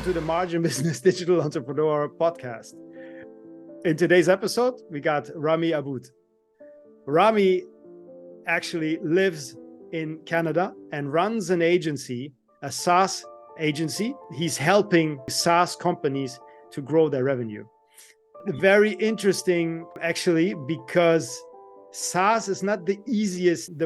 to the Margin Business Digital Entrepreneur Podcast. In today's episode, we got Rhami Aboud. Rhami actually lives in Canada and runs an agency, a SaaS agency. He's helping SaaS companies to grow their revenue. Very interesting, actually, because SaaS is not the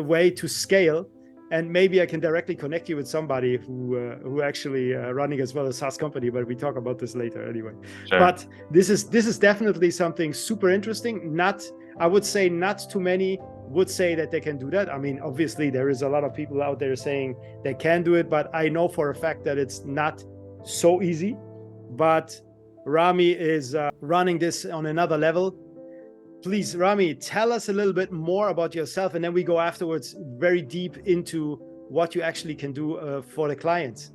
way to scale. And maybe I can directly connect you with somebody who actually running as well a SaaS company, but we talk about this later anyway. Sure. But this is definitely something super interesting. I would say not too many would say that they can do that. I mean, obviously there is a lot of people out there saying they can do it, but I know for a fact that it's not so easy. But Rhami is running this on another level. Please, Rhami, tell us a little bit more about yourself, and then we go afterwards very deep into what you actually can do for the clients.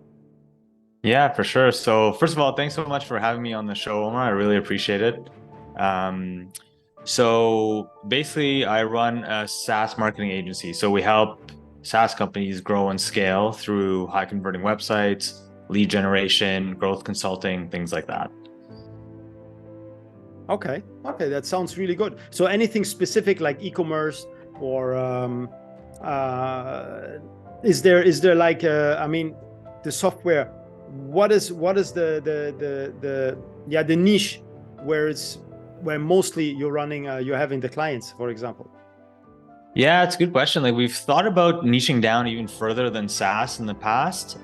Yeah, for sure. So first of all, thanks so much for having me on the show, Omar. I really appreciate it. So basically, I run a SaaS marketing agency. So we help SaaS companies grow and scale through high converting websites, lead generation, growth consulting, things like that. Okay, that sounds really good. So anything specific like e-commerce or is there like the software? What is the niche where mostly you're having the clients, for example? Yeah, it's a good question. Like we've thought about niching down even further than SaaS in the past,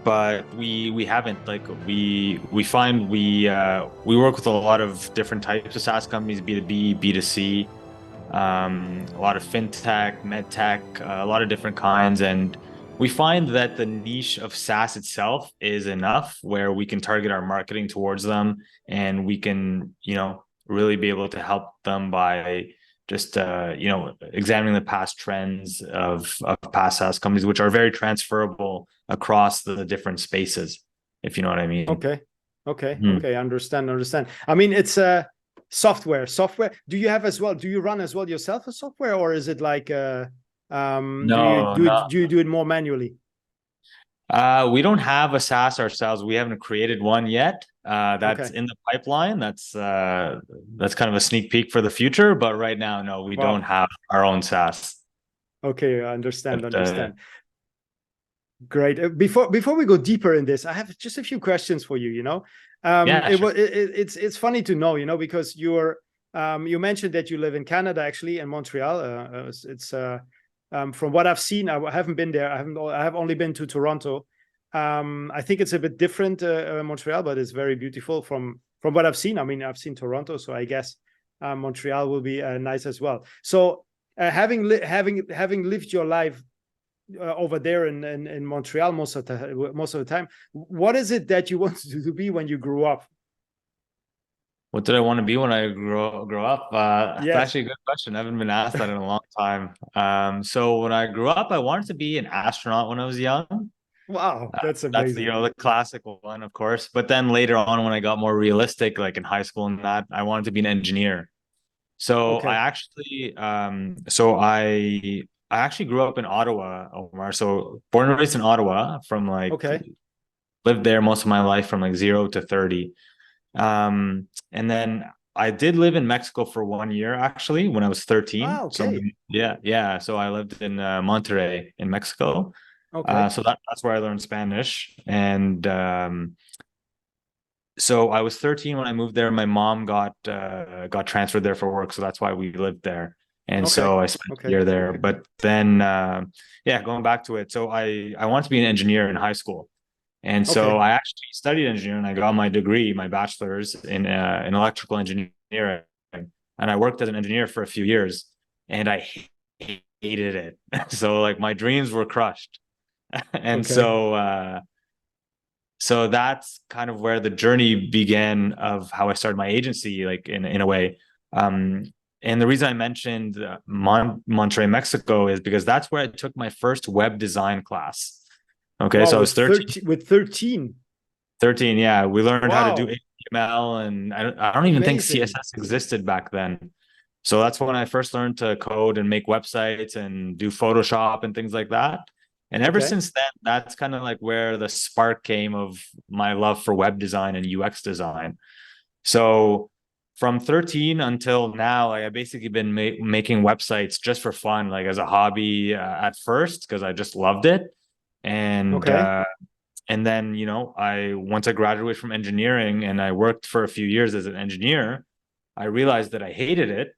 but we haven't. Like we find we work with a lot of different types of SaaS companies, B2B, B2C, a lot of fintech, medtech, a lot of different kinds, and we find that the niche of SaaS itself is enough where we can target our marketing towards them, and we can really be able to help them by just examining the past trends of past SaaS companies, which are very transferable across the different spaces, if you know what I mean. Okay. Understand. I mean, it's software. Do you have as well? Do you run as well yourself a software, or is it like do you do it more manually? We don't have a SaaS ourselves. We haven't created one yet. That's in the pipeline. That's kind of a sneak peek for the future. But right now, no, we don't have our own SaaS. Okay, I understand. Great. Before we go deeper in this, I have just a few questions for you. Sure. It's funny to know, because you mentioned that you live in Canada, actually, in Montreal. From what I've seen, I haven't been there. I have only been to Toronto. I think it's a bit different, Montreal, but it's very beautiful from what I've seen. I mean, I've seen Toronto, so I guess Montreal will be nice as well. So, having lived your life over there in Montreal most of the time, what is it that you wanted to be when you grew up? What did I want to be when I grow up? That's actually a good question. I haven't been asked that in a long time. So when I grew up, I wanted to be an astronaut when I was young. Wow, that's amazing. That's the classic one, of course. But then later on, when I got more realistic, like in high school and that, I wanted to be an engineer. So I actually grew up in Ottawa, Omar. So born and raised in Ottawa lived there most of my life from like 0 to 30. And then I did live in Mexico for 1 year, actually, when I was 13. Oh, okay. So So I lived in Monterrey in Mexico. Okay. So that's where I learned Spanish. And so I was 13 when I moved there. My mom got transferred there for work, so that's why we lived there. And so I spent a year there. But then, going back to it. So I wanted to be an engineer in high school. And so I actually studied engineering. I got my degree, my bachelor's in electrical engineering, and I worked as an engineer for a few years, and I hated it. So like my dreams were crushed, and so that's kind of where the journey began of how I started my agency, like in a way. And the reason I mentioned Monterrey, Mexico, is because that's where I took my first web design class. Okay, wow, so I was 13. With 13? 13, yeah. We learned how to do HTML, and I don't even think CSS existed back then. So that's when I first learned to code and make websites and do Photoshop and things like that. And ever since then, that's kind of like where the spark came of my love for web design and UX design. So from 13 until now, I basically been making websites just for fun, like as a hobby at first, because I just loved it. And then, you know, once I graduated from engineering and I worked for a few years as an engineer, I realized that I hated it.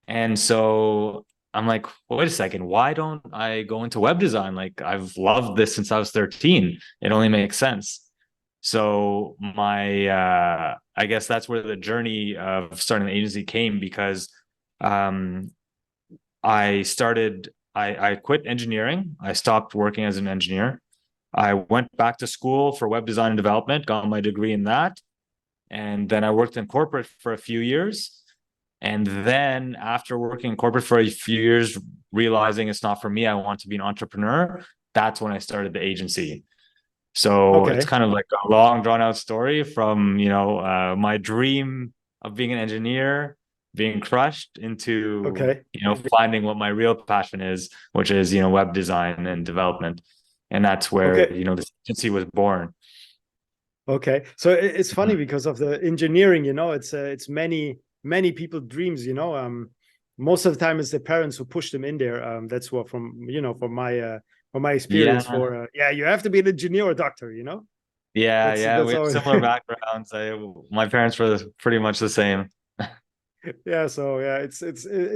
And so I'm like, well, wait a second, why don't I go into web design? Like, I've loved this since I was 13. It only makes sense. So I guess that's where the journey of starting the agency came, because I quit engineering. I stopped working as an engineer. I went back to school for web design and development, got my degree in that. And then I worked in corporate for a few years. And then after working in corporate for a few years, realizing it's not for me, I want to be an entrepreneur. That's when I started the agency. So it's kind of like a long drawn out story from, you know, my dream of being an engineer, being crushed into, you know, finding what my real passion is, which is, you know, web design and development. And that's where, you know, this agency was born. Okay. So it's funny because of the engineering, you know, it's many people's dreams, you know, most of the time it's the parents who push them in there. That's what from my experience you have to be an engineer or doctor, you know? We have similar backgrounds. My parents were pretty much the same. So it's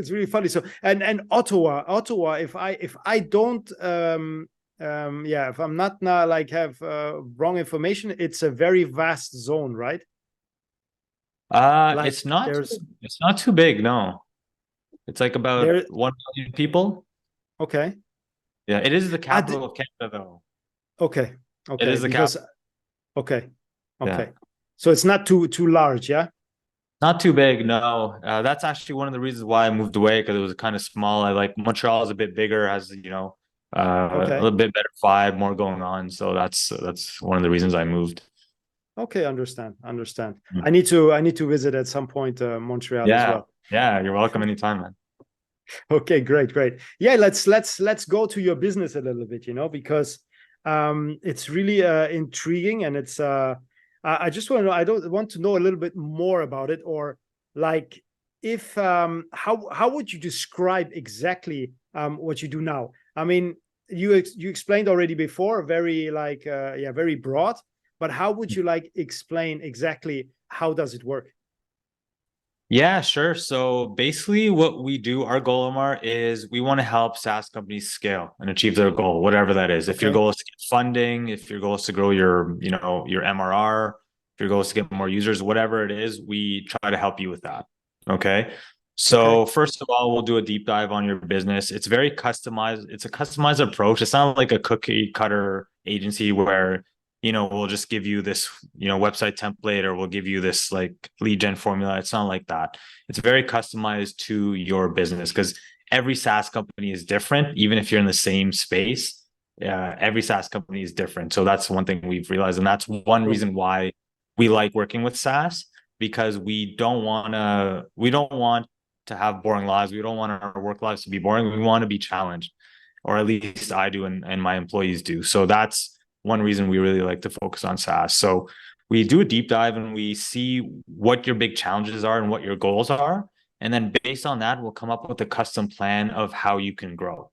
really funny. So and Ottawa, if I don't if I'm not like have wrong information, it's a very vast zone, right? Like it's not too big, no. It's like about 1 million people. Okay. Yeah, it is the capital of Canada, though. Okay. It is the capital. Okay. Yeah. So it's not too large, yeah? Not too big, no. That's actually one of the reasons why I moved away, because it was kind of small. I like Montreal is a bit bigger, has, you know, a little bit better vibe, more going on. So that's one of the reasons I moved. Okay, understand. Mm-hmm. I need to visit at some point Montreal as well. Yeah, you're welcome anytime, man. Okay, great. Yeah, let's go to your business a little bit, you know, because it's really intriguing, and it's I just want to know, I don't want to know a little bit more about it, or like if how would you describe exactly what you do now? I mean, you explained already before, very like very broad, but how would you like explain exactly how does it work? Yeah, sure. So basically what we do, our goal, Omar, is we want to help SaaS companies scale and achieve their goal, whatever that is. If your goal is to get funding, if your goal is to grow your, you know, your MRR, if your goal is to get more users, whatever it is, we try to help you with that. Okay. So first of all, we'll do a deep dive on your business. It's very customized. It's a customized approach. It's not like a cookie cutter agency where, you know, we'll just give you this, you know, website template, or we'll give you this like lead gen formula. It's not like that. It's very customized to your business, because every SaaS company is different. Even if you're in the same space, every SaaS company is different. So that's one thing we've realized. And that's one reason why we like working with SaaS, because we don't want to have boring lives. We don't want our work lives to be boring. We want to be challenged, or at least I do, and my employees do. So that's one reason we really like to focus on SaaS. So we do a deep dive and we see what your big challenges are and what your goals are. And then based on that, we'll come up with a custom plan of how you can grow.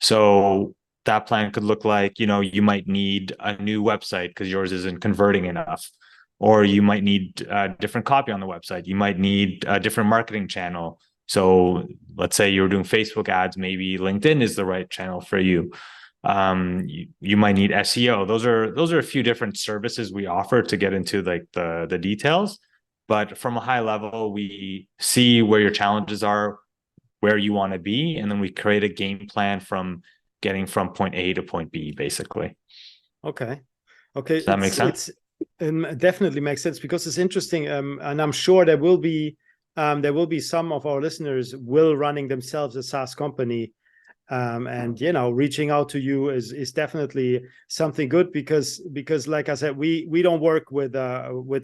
So that plan could look like, you know, you might need a new website because yours isn't converting enough, or you might need a different copy on the website. You might need a different marketing channel. So let's say you're doing Facebook ads, maybe LinkedIn is the right channel for you. You might need SEO. Those are a few different services we offer to get into like the details. But from a high level, we see where your challenges are, where you want to be, and then we create a game plan from getting from point A to point B, basically. Okay. Does that make sense? It definitely makes sense, because it's interesting, and I'm sure there will be some of our listeners will running themselves a SaaS company. And you know, reaching out to you is definitely something good, because like I said, we don't work with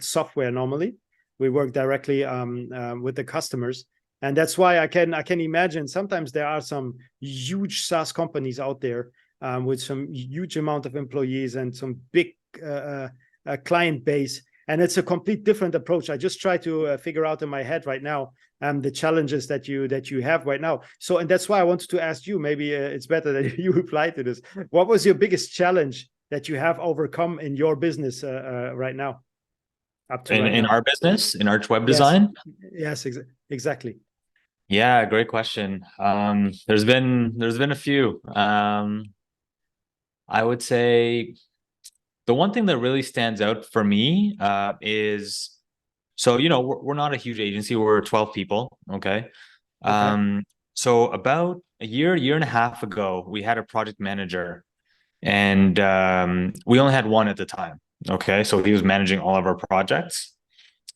software normally. We work directly with the customers, and that's why I can imagine sometimes there are some huge SaaS companies out there with some huge amount of employees and some big client base. And it's a complete different approach. I just try to figure out in my head right now the challenges that you have right now. So, and that's why I wanted to ask you, maybe it's better that you reply to this. What was your biggest challenge that you have overcome in your business right now? Up to in our business, in Arch Web Design? Yes, exactly. Yeah, great question. There's been a few. I would say the one thing that really stands out for me is, so, we're not a huge agency. We're 12 people. Okay. So about a year and a half ago, we had a project manager, and we only had one at the time. Okay. So he was managing all of our projects,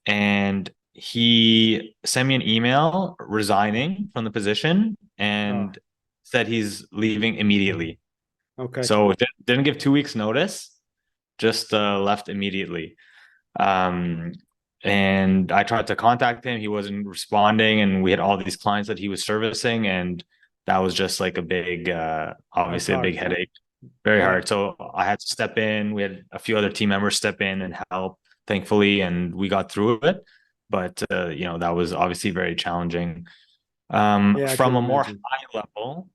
and he sent me an email resigning from the position and said he's leaving immediately. Okay. So didn't give 2 weeks notice, just left immediately. And I tried to contact him. He wasn't responding, and we had all these clients that he was servicing, and that was just like a big, obviously a big headache, very hard. So I had to step in. We had a few other team members step in and help, thankfully, and we got through it. But that was obviously very challenging. From a more high level,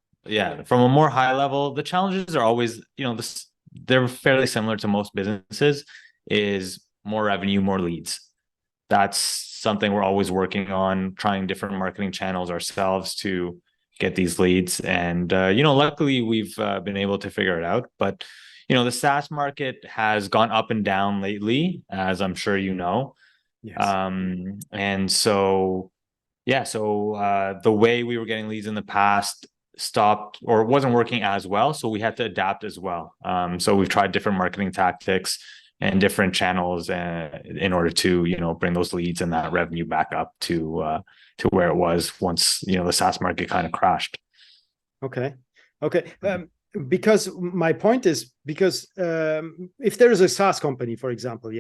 the challenges are always, they're fairly similar to most businesses, is more revenue, more leads. That's something we're always working on, trying different marketing channels ourselves to get these leads. And, luckily we've been able to figure it out. But, the SaaS market has gone up and down lately, as I'm sure you know. Yes. And so, the way we were getting leads in the past stopped or wasn't working as well. So we had to adapt as well. So we've tried different marketing tactics and different channels in order to, bring those leads and that revenue back up to where it was once, the SaaS market kind of crashed. Okay. Because my point is, because if there is a SaaS company, for example,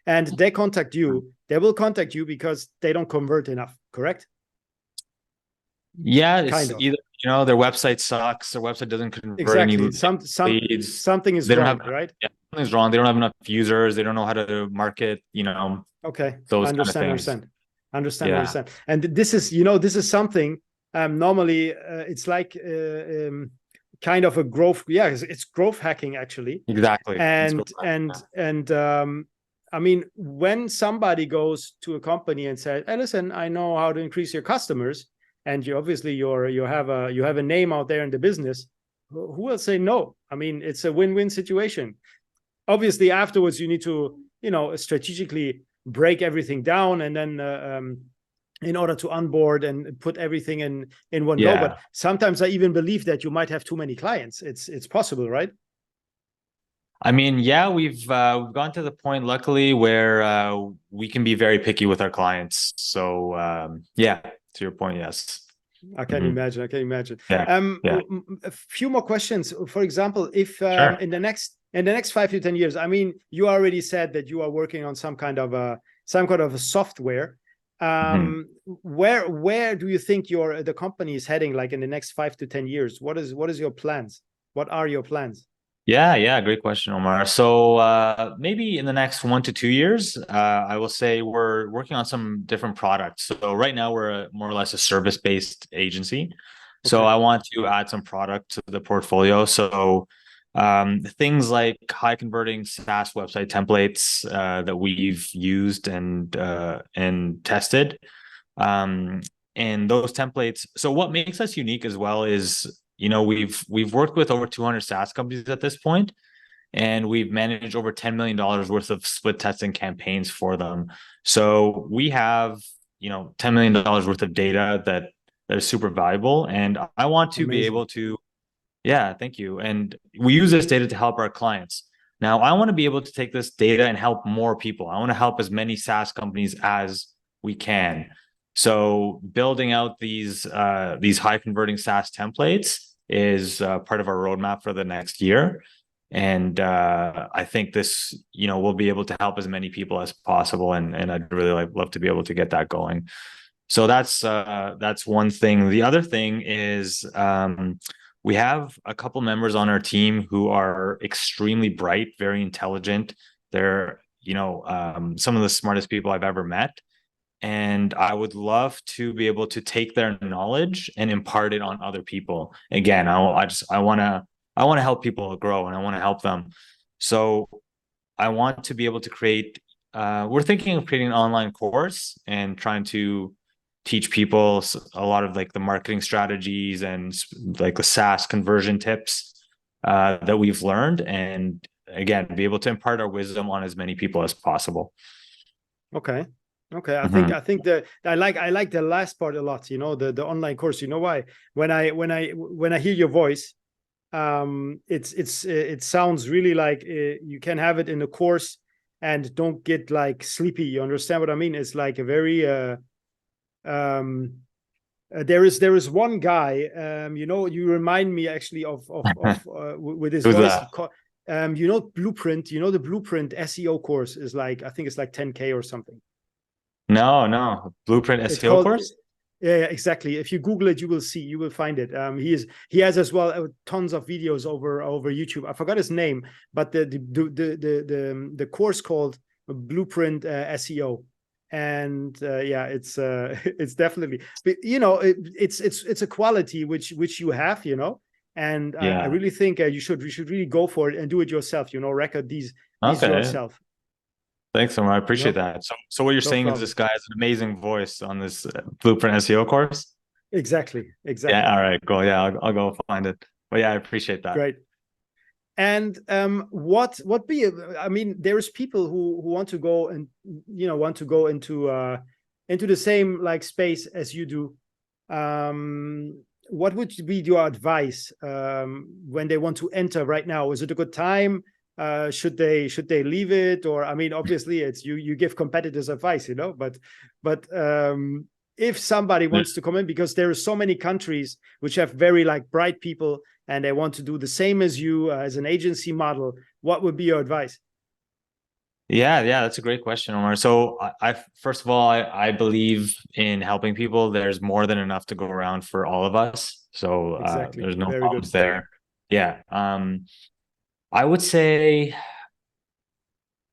and they contact you, they will contact you because they don't convert enough, correct? Yeah, it's either, their website sucks, their website doesn't convert any leads. Something is wrong, right? Yeah, something's wrong. They don't have enough users. They don't know how to market, Okay. Those understand. And this is something, normally it's like kind of a growth. Yeah, it's growth hacking actually. Exactly. And I mean, when somebody goes to a company and says, "Hey, listen, I know how to increase your customers," and you have a name out there in the business, who will say no? I mean, it's a win-win situation. Obviously, afterwards you need to, strategically break everything down, and then in order to onboard and put everything in one go. But sometimes I even believe that you might have too many clients. It's possible, right? I mean, we've gone to the point, luckily, where we can be very picky with our clients. So to your point, yes. I can imagine. Yeah. A few more questions. For example, if in the next 5 to 10 years, I mean, you already said that you are working on some kind of a software. Where do you think the company is heading, like in the next 5 to 10 years? What is your plans? What are your plans? Yeah, great question, Omar. So maybe in the next 1 to 2 years, I will say we're working on some different products. So right now we're more or less a service-based agency. Okay. So I want to add some product to the portfolio. So things like high converting SaaS website templates that we've used and tested. And those templates. So what makes us unique as well is, we've worked with over 200 SaaS companies at this point, and we've managed over $10 million worth of split testing campaigns for them. So we have, $10 million worth of data that is super valuable. And I want to be able to, thank you. And we use this data to help our clients. Now, I want to be able to take this data and help more people. I want to help as many SaaS companies as we can. So building out these high converting SaaS templates is part of our roadmap for the next year. And I think this, will be able to help as many people as possible. And I'd really love to be able to get that going. So that's one thing. The other thing is we have a couple members on our team who are extremely bright, very intelligent. They're, some of the smartest people I've ever met. And I would love to be able to take their knowledge and impart it on other people. Again, I want to help people grow, and I want to help them. So I want to be able to create, we're thinking of creating an online course and trying to teach people a lot of like the marketing strategies and like the SaaS conversion tips that we've learned. And again, be able to impart our wisdom on as many people as possible. Okay. I think that I like the last part a lot, the online course. You know why? When I hear your voice, it sounds really like you can have it in a course and don't get like sleepy. You understand what I mean? It's like a very there is one guy, you remind me actually of with his voice. Blueprint, the Blueprint SEO course is like, I think it's like 10K or something. No, Blueprint SEO course. Yeah, exactly. If you Google it, you will find it. He has as well tons of videos over YouTube. I forgot his name, but the course called Blueprint SEO, and it's definitely, it's a quality which you have, and I really think you should really go for it and do it yourself. Record these yourself. Thanks, Omar. I appreciate that. So what you're saying is this guy has an amazing voice on this Blueprint SEO course? Exactly. Yeah, all right, cool. Yeah, I'll go find it. But yeah, I appreciate that. Great. And there's people who want to go and, into the same like space as you do. What would be your advice when they want to enter right now? Is it a good time? Should they leave it? Or, obviously it's you give competitors advice, but if somebody wants to come in, because there are so many countries which have very like bright people and they want to do the same as you as an agency model, what would be your advice? Yeah, that's a great question, Omar. So I first of all, I believe in helping people. There's more than enough to go around for all of us. So exactly. There's no very problems good. there. Yeah. I would say,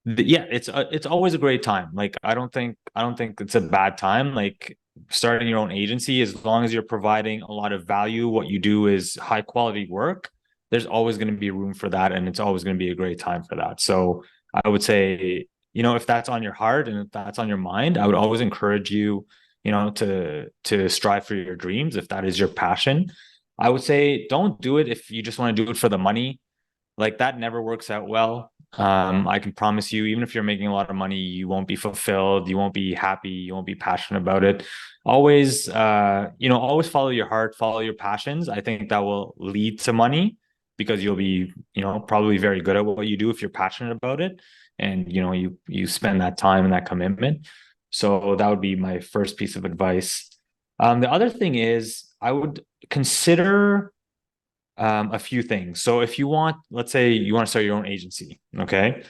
it's always a great time. Like, I don't think it's a bad time. Like, starting your own agency, as long as you're providing a lot of value, what you do is high quality work, there's always going to be room for that. And it's always going to be a great time for that. So I would say, if that's on your heart and if that's on your mind, I would always encourage you, to strive for your dreams. If that is your passion, I would say, don't do it if you just want to do it for the money. Like, that never works out well. I can promise you, even if you're making a lot of money, you won't be fulfilled, you won't be happy, you won't be passionate about it. Always, always follow your heart, follow your passions. I think that will lead to money, because you'll be, probably very good at what you do if you're passionate about it, and you spend that time and that commitment. So that would be my first piece of advice. The other thing is, I would consider a few things. So if you want, let's say you want to start your own agency, okay?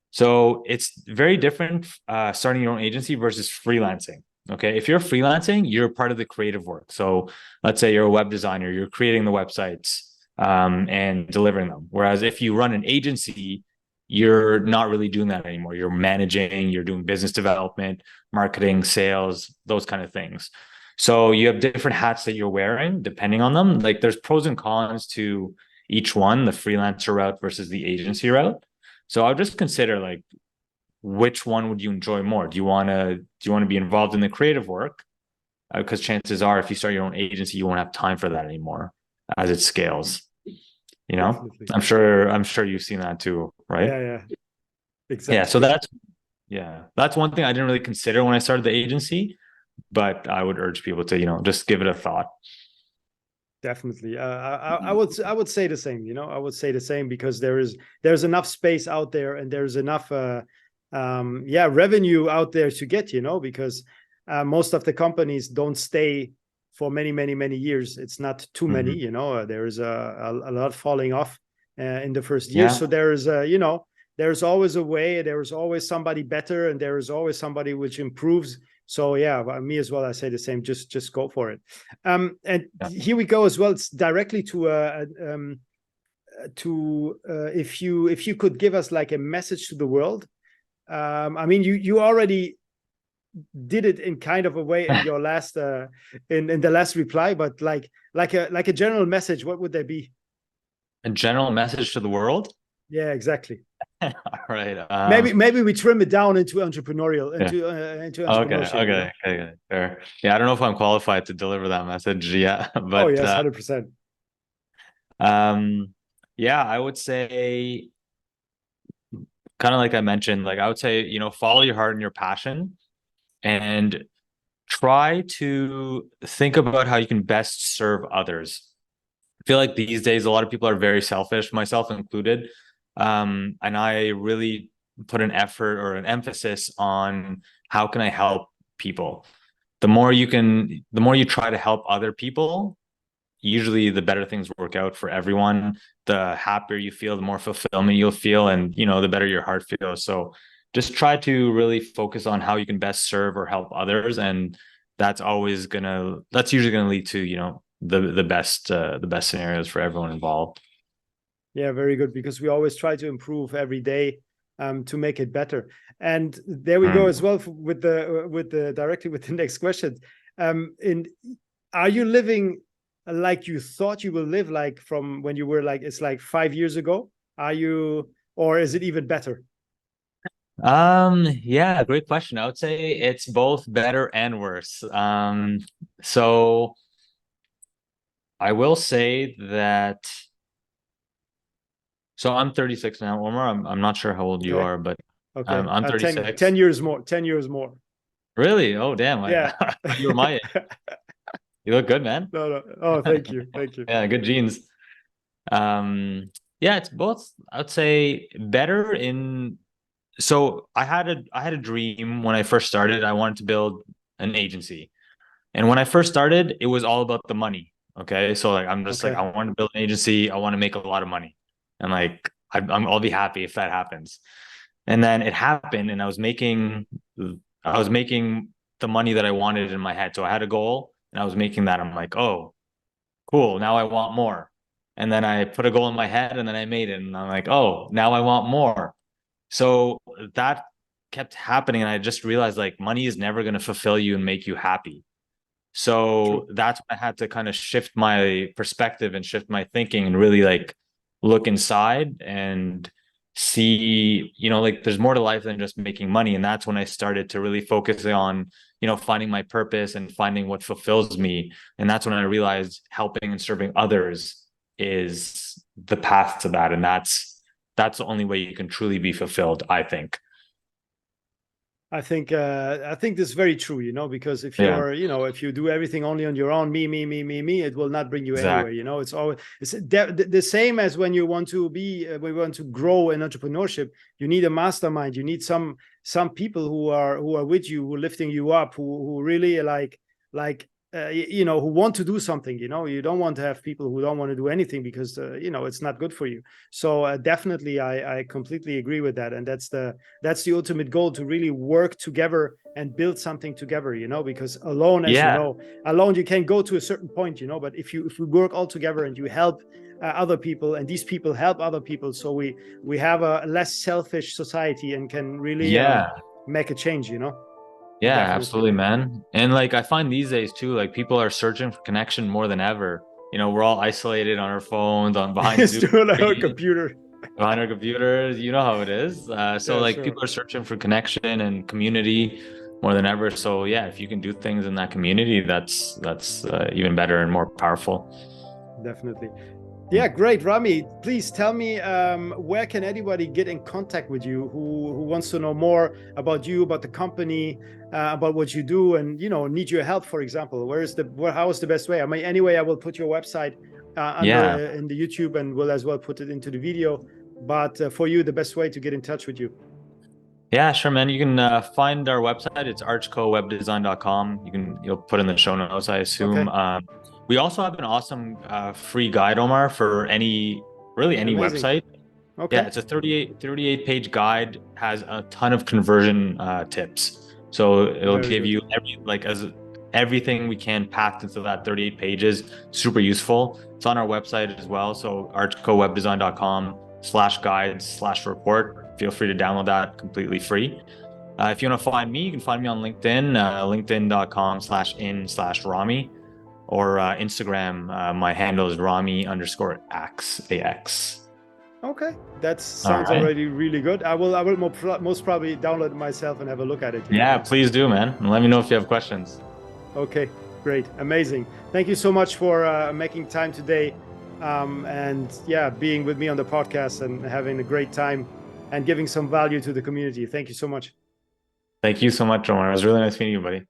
So it's very different starting your own agency versus freelancing, okay? If you're freelancing, you're part of the creative work. So let's say you're a web designer, you're creating the websites and delivering them. Whereas if you run an agency, you're not really doing that anymore. You're managing, you're doing business development, marketing, sales, those kind of things. So you have different hats that you're wearing depending on them. Like, there's pros and cons to each one, the freelancer route versus the agency route. So I'll just consider, like, which one would you enjoy more? Do you want to be involved in the creative work? Because chances are, if you start your own agency, you won't have time for that anymore as it scales. Definitely. I'm sure you've seen that too, right? Yeah. Exactly. Yeah. So that's one thing I didn't really consider when I started the agency, but I would urge people to, just give it a thought. Definitely. I would say the same, I would say the same, because there's enough space out there, and there's enough revenue out there to get, because most of the companies don't stay for many years. It's not too many, there's a lot falling off in the first year. So there's there's always a way, there's always somebody better, and there is always somebody which improves. So yeah, me as well. I say the same. Just go for it. And here we go as well. It's directly to if you could give us like a message to the world. I mean, you already did it in kind of a way in your last in the last reply, but like a general message, what would that be? A general message to the world? Yeah, exactly. All right. Maybe we trim it down into entrepreneurial, into entrepreneurship. Okay, fair. Yeah, I don't know if I'm qualified to deliver that message. Yeah, but oh yes, 100%. Yeah, I would say, kind of like I mentioned, like I would say, you know, follow your heart and your passion, and try to think about how you can best serve others. I feel like these days a lot of people are very selfish, myself included. And I really put an effort or an emphasis on how can I help people. The more you try to help other people, usually the better things work out for everyone. The happier you feel, the more fulfillment you'll feel, and you know, the better your heart feels. So just try to really focus on how you can best serve or help others, and that's usually gonna lead to, you know, the best scenarios for everyone involved. Yeah, very good, because we always try to improve every day to make it better. And there we go as well with the directly with the next question. Are you living like you thought you will live, like from when you were like, it's like 5 years ago? Are you, or is it even better? Yeah, great question. I would say it's both better and worse. So I will say that, so I'm 36 now, Omar. I'm not sure how old you are, but okay. I'm 36. 10 years more. 10 years more. Really? Oh, damn. Yeah. You're my age. You look good, man. No. Oh, thank you. Thank you. Yeah, good genes. Yeah, it's both, I would say, better in. So I had a dream when I first started. I wanted to build an agency. And when I first started, it was all about the money. Okay. So like I'm just like, I want to build an agency, I want to make a lot of money. And like I'll be happy if that happens. And then it happened, and I was making the money that I wanted in my head. So I had a goal and I was making that. I'm like, oh, cool. Now I want more. And then I put a goal in my head and then I made it. And I'm like, oh, now I want more. So that kept happening. And I just realized like money is never going to fulfill you and make you happy. So that's when I had to kind of shift my perspective and shift my thinking and really like look inside and see, you know, like there's more to life than just making money. And that's when I started to really focus on, you know, finding my purpose and finding what fulfills me. And that's when I realized helping and serving others is the path to that. And that's the only way you can truly be fulfilled, I think. I think this is very true, you know, because if you're, you know, if you do everything only on your own, me, it will not bring you anywhere. You know, it's the same as when you want to grow in entrepreneurship. You need a mastermind. You need some people who are with you, who are lifting you up, who really like you know, who want to do something. You know, you don't want to have people who don't want to do anything, because you know, it's not good for you. So definitely I completely agree with that, and that's the ultimate goal, to really work together and build something together, you know, because alone, as you know, alone you can go to a certain point, you know, but if we work all together and you help other people, and these people help other people, so we have a less selfish society and can really make a change, you know. Yeah, definitely. Absolutely, man. And like I find these days too, like people are searching for connection more than ever. You know, we're all isolated on our phones, behind our computer. Behind our computers, you know how it is. People are searching for connection and community more than ever. So yeah, if you can do things in that community, that's even better and more powerful. Definitely. Yeah, great. Rhami, please tell me, where can anybody get in contact with you who wants to know more about you, about the company, about what you do, and, you know, need your help, for example? How is the best way? I mean, anyway, I will put your website in the YouTube, and we'll as well put it into the video. But for you, the best way to get in touch with you. Yeah, sure, man. You can find our website. It's archcowebdesign.com. You'll put in the show notes, I assume. Okay. We also have an awesome free guide, Omar, for any website. Okay. Yeah, it's a 38 page guide, has a ton of conversion tips. So it'll give you everything we can packed into that 38 pages. Super useful. It's on our website as well. So archicowebdesign.com/guides/report. Feel free to download that completely free. If you want to find me, you can find me on LinkedIn, linkedin.com/in/Rhami, or Instagram. My handle is Rhami_AX. Okay, that sounds already really good. I will most probably download it myself and have a look at it. Yeah, please do, man. And let me know if you have questions. Okay, great, amazing. Thank you so much for making time today, and being with me on the podcast and having a great time and giving some value to the community. Thank you so much. Thank you so much, Omar. It was really nice meeting you, buddy.